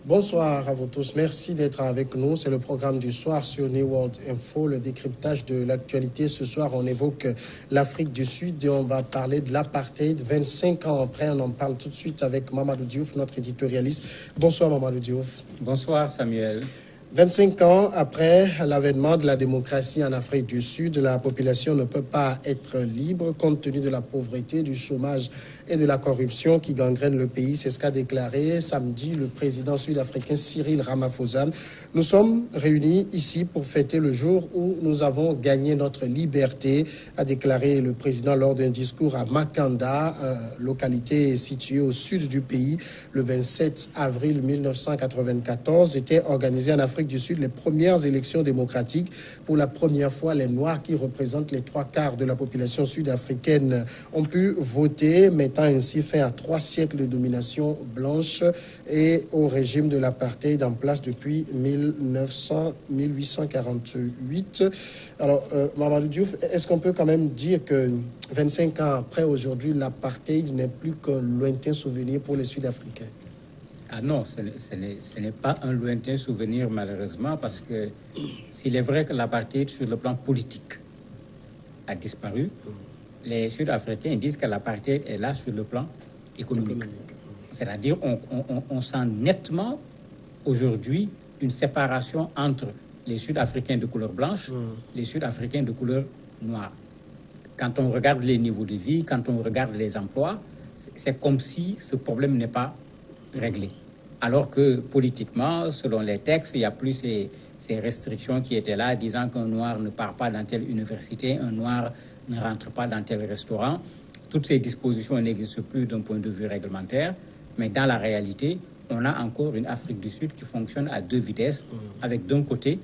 Bonsoir à vous tous. Merci d'être avec nous. C'est le programme du soir sur New World Info, le décryptage de l'actualité. Ce soir, on évoque l'Afrique du Sud et on va parler de l'apartheid. 25 ans après, on en parle tout de suite avec Mamadou Diouf, notre éditorialiste. Bonsoir Mamadou Diouf. Bonsoir Samuel. 25 ans après l'avènement de la démocratie en Afrique du Sud, la population ne peut pas être libre compte tenu de la pauvreté, du chômage et de la corruption qui gangrènent le pays. C'est ce qu'a déclaré samedi le président sud-africain Cyril Ramaphosa. Nous sommes réunis ici pour fêter le jour où nous avons gagné notre liberté, a déclaré le président lors d'un discours à Makanda, localité située au sud du pays. Le 27 avril 1994 était organisé en Afrique du Sud les premières élections démocratiques. Pour la première fois, les Noirs, qui représentent les 3/4 de la population sud-africaine, ont pu voter, mettant ainsi fin à 3 siècles de domination blanche et au régime de l'apartheid en place depuis 1848. Alors, Mamadou Diouf, est-ce qu'on peut quand même dire que 25 ans après, aujourd'hui, l'apartheid n'est plus qu'un lointain souvenir pour les Sud-Africains? Ah non, ce n'est pas un lointain souvenir, malheureusement, parce que s'il est vrai que l'apartheid sur le plan politique a disparu, les Sud-Africains disent que l'apartheid est là sur le plan économique. C'est-à-dire on sent nettement aujourd'hui une séparation entre les Sud-Africains de couleur blanche et les Sud-Africains de couleur noire. Quand on regarde les niveaux de vie, quand on regarde les emplois, c'est comme si ce problème n'est pas réglé. Alors que politiquement, selon les textes, il n'y a plus ces restrictions qui étaient là, disant qu'un noir ne part pas dans telle université, un noir ne rentre pas dans tel restaurant. Toutes ces dispositions n'existent plus d'un point de vue réglementaire, mais dans la réalité, on a encore une Afrique du Sud qui fonctionne à 2 vitesses, avec d'un côté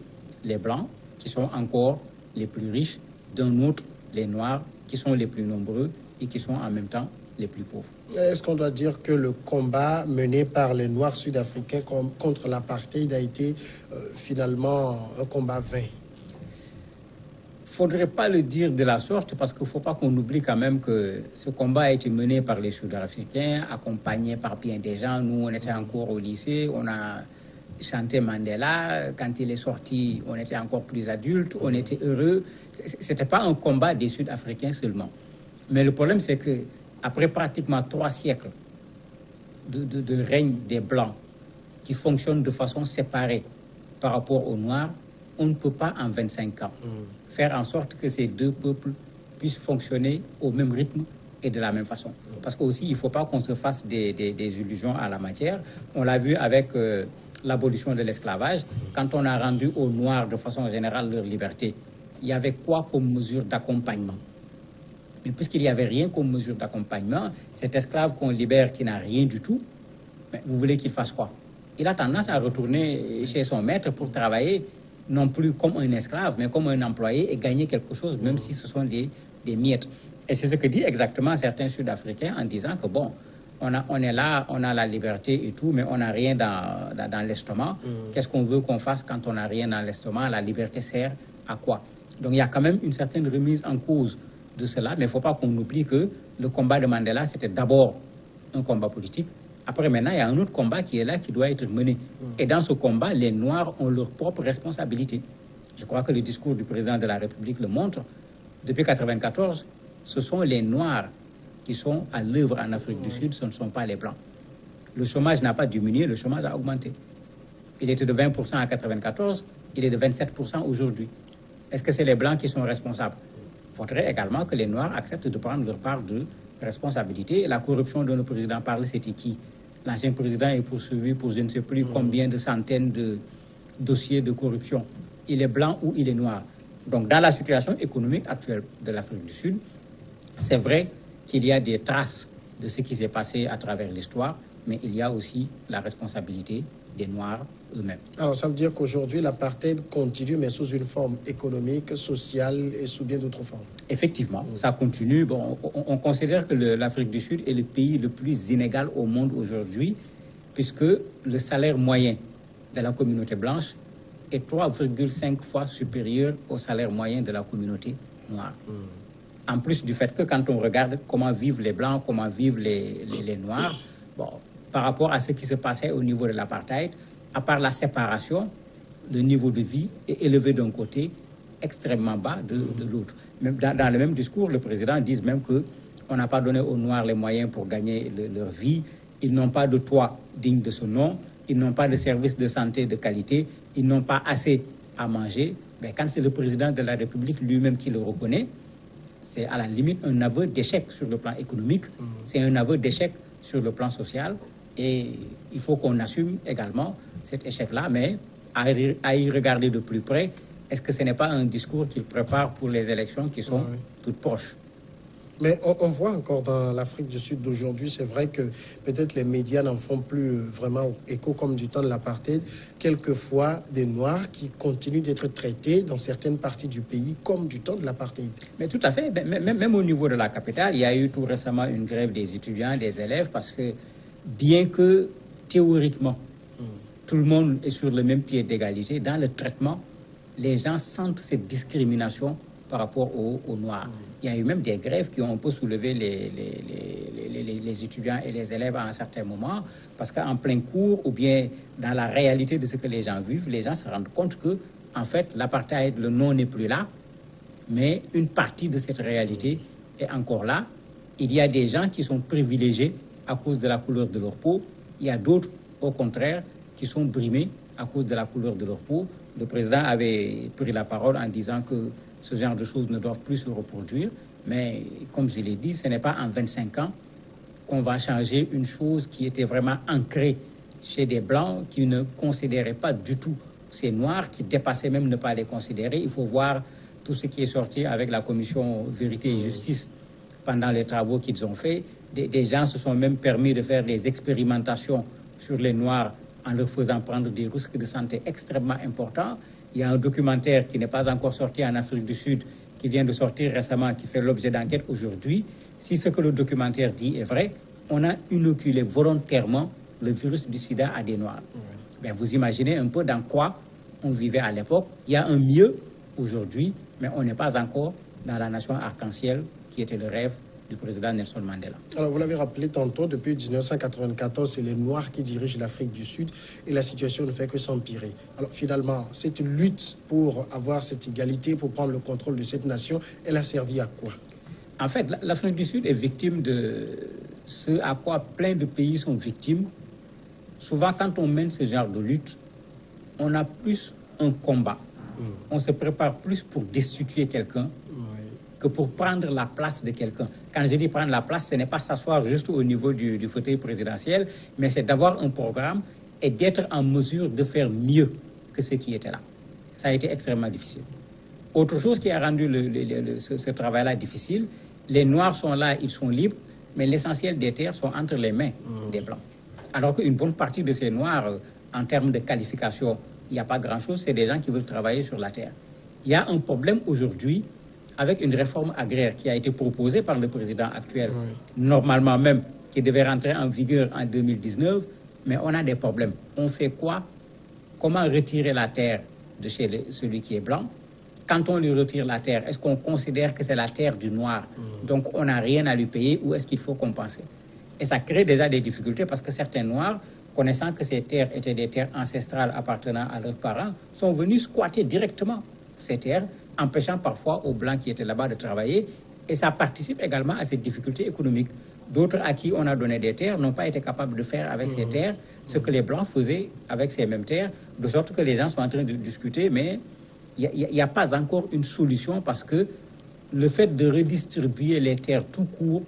les Blancs, qui sont encore les plus riches, d'un autre les Noirs, qui sont les plus nombreux et qui sont en même temps les plus pauvres. Est-ce qu'on doit dire que le combat mené par les Noirs sud-africains contre l'apartheid a été finalement un combat vain? Il ne faudrait pas le dire de la sorte, parce qu'il ne faut pas qu'on oublie quand même que ce combat a été mené par les Sud-Africains, accompagné par bien des gens. Nous, on était encore au lycée, on a chanté Mandela. Quand il est sorti, on était encore plus adultes, on était heureux. Ce n'était pas un combat des Sud-Africains seulement. Mais le problème, c'est que après pratiquement 3 siècles de règne des Blancs qui fonctionnent de façon séparée par rapport aux Noirs, on ne peut pas en 25 ans faire en sorte que ces deux peuples puissent fonctionner au même rythme et de la même façon. Parce qu'aussi, il ne faut pas qu'on se fasse des illusions à la matière. On l'a vu avec l'abolition de l'esclavage. Quand on a rendu aux Noirs de façon générale leur liberté, il y avait quoi comme mesure d'accompagnement? Mais puisqu'il n'y avait rien comme mesure d'accompagnement, cet esclave qu'on libère qui n'a rien du tout, vous voulez qu'il fasse quoi? Il a tendance à retourner chez son maître pour travailler, non plus comme un esclave, mais comme un employé et gagner quelque chose, même si ce sont des miettes. Et c'est ce que dit exactement certains Sud-Africains en disant que bon, on est là, on a la liberté et tout, mais on n'a rien dans l'estomac. Qu'est-ce qu'on veut qu'on fasse quand on n'a rien dans l'estomac? La liberté sert à quoi? Donc il y a quand même une certaine remise en cause de cela, mais il ne faut pas qu'on oublie que le combat de Mandela, c'était d'abord un combat politique. Après, maintenant, il y a un autre combat qui est là, qui doit être mené. Et dans ce combat, les Noirs ont leur propre responsabilité. Je crois que le discours du président de la République le montre. Depuis 1994, ce sont les Noirs qui sont à l'œuvre en Afrique du Sud, ce ne sont pas les Blancs. Le chômage n'a pas diminué, le chômage a augmenté. Il était de 20% en 1994, il est de 27% aujourd'hui. Est-ce que c'est les Blancs qui sont responsables? Il faudrait également que les Noirs acceptent de prendre leur part de responsabilité. La corruption dont le président parle, c'était qui? L'ancien président est poursuivi pour je ne sais plus combien de centaines de dossiers de corruption. Il est blanc ou il est noir. Donc, dans la situation économique actuelle de l'Afrique du Sud, c'est vrai qu'il y a des traces de ce qui s'est passé à travers l'histoire, mais il y a aussi la responsabilité des Noirs eux-mêmes. Alors, ça veut dire qu'aujourd'hui, l'apartheid continue, mais sous une forme économique, sociale et sous bien d'autres formes. Effectivement, ça continue. Bon, on considère que l'Afrique du Sud est le pays le plus inégal au monde aujourd'hui, puisque le salaire moyen de la communauté blanche est 3,5 fois supérieur au salaire moyen de la communauté noire. En plus du fait que quand on regarde comment vivent les Blancs, comment vivent les Noirs, bon, par rapport à ce qui se passait au niveau de l'apartheid, à part la séparation, le niveau de vie est élevé d'un côté, extrêmement bas de l'autre. Même dans le même discours, le président dit même qu'on n'a pas donné aux Noirs les moyens pour gagner leur vie, ils n'ont pas de toit digne de ce nom, ils n'ont pas de services de santé de qualité, ils n'ont pas assez à manger. Mais quand c'est le président de la République lui-même qui le reconnaît, c'est à la limite un aveu d'échec sur le plan économique, c'est un aveu d'échec sur le plan social, et il faut qu'on assume également cet échec-là, mais à y regarder de plus près, est-ce que ce n'est pas un discours qu'il prépare pour les élections qui sont toutes proches? Mais on voit encore dans l'Afrique du Sud d'aujourd'hui, c'est vrai que peut-être les médias n'en font plus vraiment écho comme du temps de l'apartheid. Quelquefois, des Noirs qui continuent d'être traités dans certaines parties du pays comme du temps de l'apartheid. Mais tout à fait. Même au niveau de la capitale, il y a eu tout récemment une grève des étudiants, des élèves, parce que bien que théoriquement, tout le monde est sur le même pied d'égalité, dans le traitement, les gens sentent cette discrimination par rapport aux Noirs. Il y a eu même des grèves qui ont un peu soulevé les étudiants et les élèves à un certain moment, parce qu'en plein cours, ou bien dans la réalité de ce que les gens vivent, les gens se rendent compte que, en fait, l'apartheid, le nom n'est plus là, mais une partie de cette réalité est encore là. Il y a des gens qui sont privilégiés à cause de la couleur de leur peau, il y a d'autres, au contraire, qui sont brimés à cause de la couleur de leur peau. Le président avait pris la parole en disant que ce genre de choses ne doivent plus se reproduire. Mais comme je l'ai dit, ce n'est pas en 25 ans qu'on va changer une chose qui était vraiment ancrée chez des Blancs qui ne considéraient pas du tout ces Noirs, qui dépassaient même ne pas les considérer. Il faut voir tout ce qui est sorti avec la commission Vérité et Justice pendant les travaux qu'ils ont faits. Des gens se sont même permis de faire des expérimentations sur les Noirs en leur faisant prendre des risques de santé extrêmement importants. Il y a un documentaire qui n'est pas encore sorti en Afrique du Sud, qui vient de sortir récemment, qui fait l'objet d'enquête aujourd'hui. Si ce que le documentaire dit est vrai, on a inoculé volontairement le virus du sida à des Noirs. Bien, vous imaginez un peu dans quoi on vivait à l'époque. Il y a un mieux aujourd'hui, mais on n'est pas encore dans la nation arc-en-ciel qui était le rêve du président Nelson Mandela. Alors, vous l'avez rappelé tantôt, depuis 1994, c'est les Noirs qui dirigent l'Afrique du Sud et la situation ne fait que s'empirer. Alors, finalement, cette lutte pour avoir cette égalité, pour prendre le contrôle de cette nation, elle a servi à quoi? En fait, l'Afrique du Sud est victime de ce à quoi plein de pays sont victimes. Souvent, quand on mène ce genre de lutte, on a plus un combat. On se prépare plus pour destituer quelqu'un que pour prendre la place de quelqu'un. Quand je dis prendre la place, ce n'est pas s'asseoir juste au niveau du fauteuil présidentiel, mais c'est d'avoir un programme et d'être en mesure de faire mieux que ce qui était là. Ça a été extrêmement difficile. Autre chose qui a rendu ce travail-là difficile, les Noirs sont là, ils sont libres, mais l'essentiel des terres sont entre les mains des Blancs. Alors qu'une bonne partie de ces Noirs, en termes de qualification, il n'y a pas grand-chose, c'est des gens qui veulent travailler sur la terre. Il y a un problème aujourd'hui avec une réforme agraire qui a été proposée par le président actuel, normalement même, qui devait rentrer en vigueur en 2019, mais on a des problèmes. On fait quoi? Comment retirer la terre de chez celui qui est blanc? Quand on lui retire la terre, est-ce qu'on considère que c'est la terre du noir? Donc on n'a rien à lui payer ou est-ce qu'il faut compenser? Et ça crée déjà des difficultés parce que certains noirs, connaissant que ces terres étaient des terres ancestrales appartenant à leurs parents, sont venus squatter directement ces terres, empêchant parfois aux Blancs qui étaient là-bas de travailler. Et ça participe également à cette difficulté économique. D'autres à qui on a donné des terres n'ont pas été capables de faire avec ces terres ce que les Blancs faisaient avec ces mêmes terres, de sorte que les gens sont en train de discuter, mais il n'y a pas encore une solution parce que le fait de redistribuer les terres tout court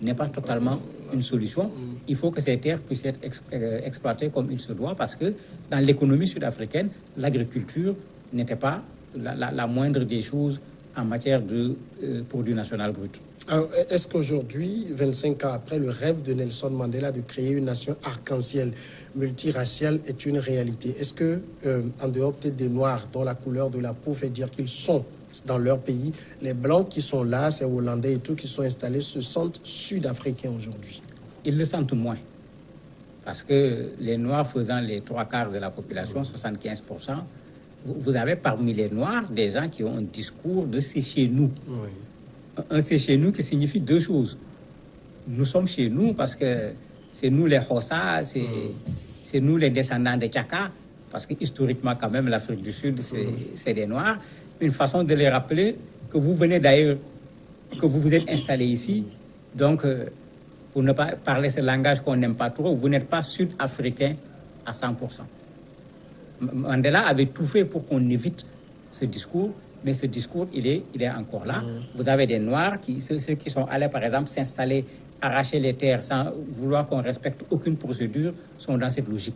n'est pas totalement une solution. Il faut que ces terres puissent être exploitées comme il se doit parce que dans l'économie sud-africaine, l'agriculture n'était pas la moindre des choses en matière de produit national brut. Alors, est-ce qu'aujourd'hui, 25 ans après, le rêve de Nelson Mandela de créer une nation arc-en-ciel multiraciale est une réalité? Est-ce que, en dehors peut-être des Noirs, dont la couleur de la peau fait dire qu'ils sont dans leur pays, les Blancs qui sont là, ces Hollandais et tout, qui sont installés, se sentent sud-africains aujourd'hui? Ils le sentent moins. Parce que les Noirs faisant les 3/4 de la population, 75%, vous avez parmi les Noirs des gens qui ont un discours de « c'est chez nous ». Un c'est chez nous qui signifie deux choses. Nous sommes chez nous parce que c'est nous les Hossa, c'est nous les descendants des Tchaka, parce que historiquement quand même l'Afrique du Sud c'est des Noirs, une façon de les rappeler que vous venez d'ailleurs, que vous vous êtes installés ici, donc pour ne pas parler ce langage qu'on n'aime pas trop, vous n'êtes pas sud-africain à 100%. Mandela avait tout fait pour qu'on évite ce discours, mais ce discours, il est encore là. Vous avez des Noirs, ceux qui sont allés, par exemple, s'installer, arracher les terres sans vouloir qu'on respecte aucune procédure, sont dans cette logique.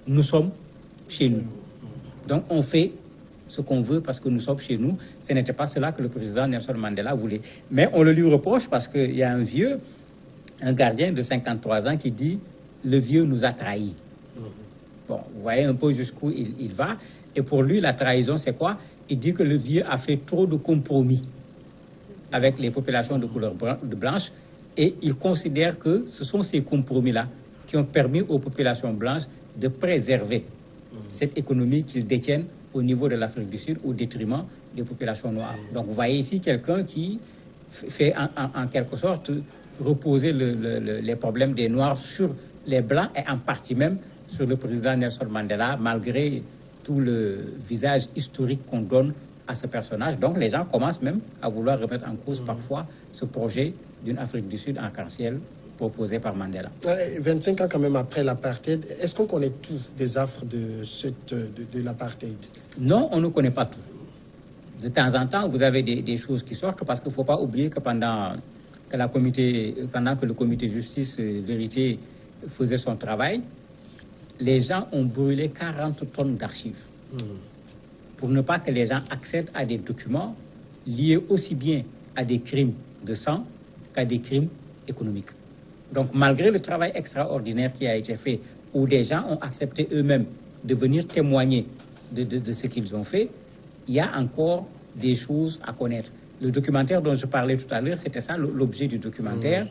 Nous sommes chez nous. Donc, on fait ce qu'on veut parce que nous sommes chez nous. Ce n'était pas cela que le président Nelson Mandela voulait. Mais on le lui reproche parce qu'il y a un gardien de 53 ans qui dit « le vieux nous a trahis ». Bon, vous voyez un peu jusqu'où il va. Et pour lui, la trahison, c'est quoi? Il dit que le vieux a fait trop de compromis avec les populations de couleur blanche et il considère que ce sont ces compromis-là qui ont permis aux populations blanches de préserver cette économie qu'ils détiennent au niveau de l'Afrique du Sud au détriment des populations noires. Donc vous voyez ici quelqu'un qui fait en quelque sorte reposer les problèmes des Noirs sur les Blancs et en partie même sur le président Nelson Mandela, malgré tout le visage historique qu'on donne à ce personnage. Donc les gens commencent même à vouloir remettre en cause parfois ce projet d'une Afrique du Sud arc-en-ciel proposé par Mandela. 25 ans quand même après l'apartheid, est-ce qu'on connaît tout des affres de l'apartheid? Non, on ne connaît pas tout. De temps en temps, vous avez des choses qui sortent parce qu'il ne faut pas oublier que pendant que le comité justice vérité faisait son travail, les gens ont brûlé 40 tonnes d'archives pour ne pas que les gens accèdent à des documents liés aussi bien à des crimes de sang qu'à des crimes économiques. Donc, malgré le travail extraordinaire qui a été fait, où des gens ont accepté eux-mêmes de venir témoigner de ce qu'ils ont fait, il y a encore des choses à connaître. Le documentaire dont je parlais tout à l'heure, c'était ça l'objet du documentaire,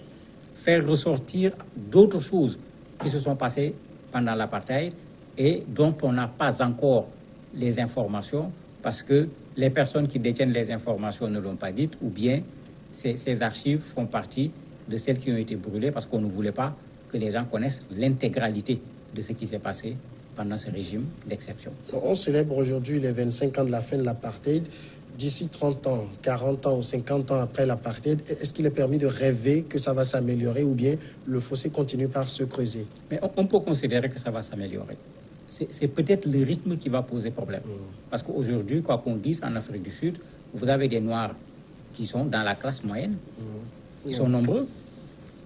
faire ressortir d'autres choses qui se sont passées pendant l'apartheid et dont on n'a pas encore les informations parce que les personnes qui détiennent les informations ne l'ont pas dites ou bien ces archives font partie de celles qui ont été brûlées parce qu'on ne voulait pas que les gens connaissent l'intégralité de ce qui s'est passé pendant ce régime d'exception. On célèbre aujourd'hui les 25 ans de la fin de l'apartheid. D'ici 30 ans, 40 ans ou 50 ans après l'apartheid, est-ce qu'il est permis de rêver que ça va s'améliorer ou bien le fossé continue par se creuser? Mais on peut considérer que ça va s'améliorer. C'est peut-être le rythme qui va poser problème. Parce qu'aujourd'hui, quoi qu'on dise, en Afrique du Sud, vous avez des Noirs qui sont dans la classe moyenne, qui sont nombreux.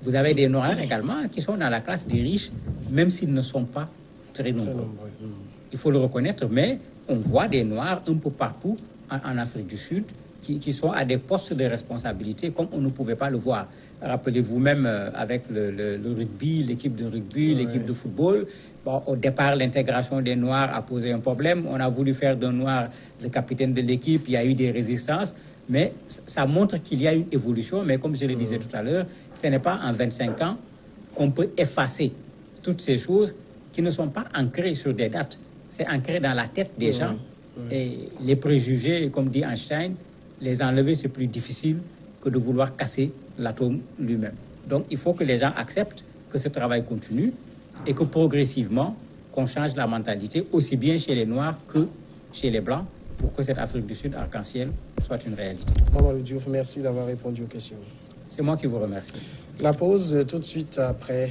Vous avez des Noirs également qui sont dans la classe des riches, même s'ils ne sont pas très nombreux. Il faut le reconnaître, mais on voit des Noirs un peu partout en Afrique du Sud qui sont à des postes de responsabilité comme on ne pouvait pas le voir. Rappelez-vous même avec le rugby, l'équipe de rugby, l'équipe de football. Bon, au départ, l'intégration des Noirs a posé un problème. On a voulu faire d'un Noir le capitaine de l'équipe. Il y a eu des résistances. Mais ça montre qu'il y a une évolution. Mais comme je le disais tout à l'heure, ce n'est pas en 25 ans qu'on peut effacer toutes ces choses qui ne sont pas ancrées sur des dates. C'est ancré dans la tête des gens. Et les préjugés, comme dit Einstein, les enlever, c'est plus difficile que de vouloir casser l'atome lui-même. Donc, il faut que les gens acceptent que ce travail continue et que progressivement, qu'on change la mentalité, aussi bien chez les Noirs que chez les Blancs, pour que cette Afrique du Sud arc-en-ciel soit une réalité. Mamadou Diouf, merci d'avoir répondu aux questions. C'est moi qui vous remercie. La pause tout de suite après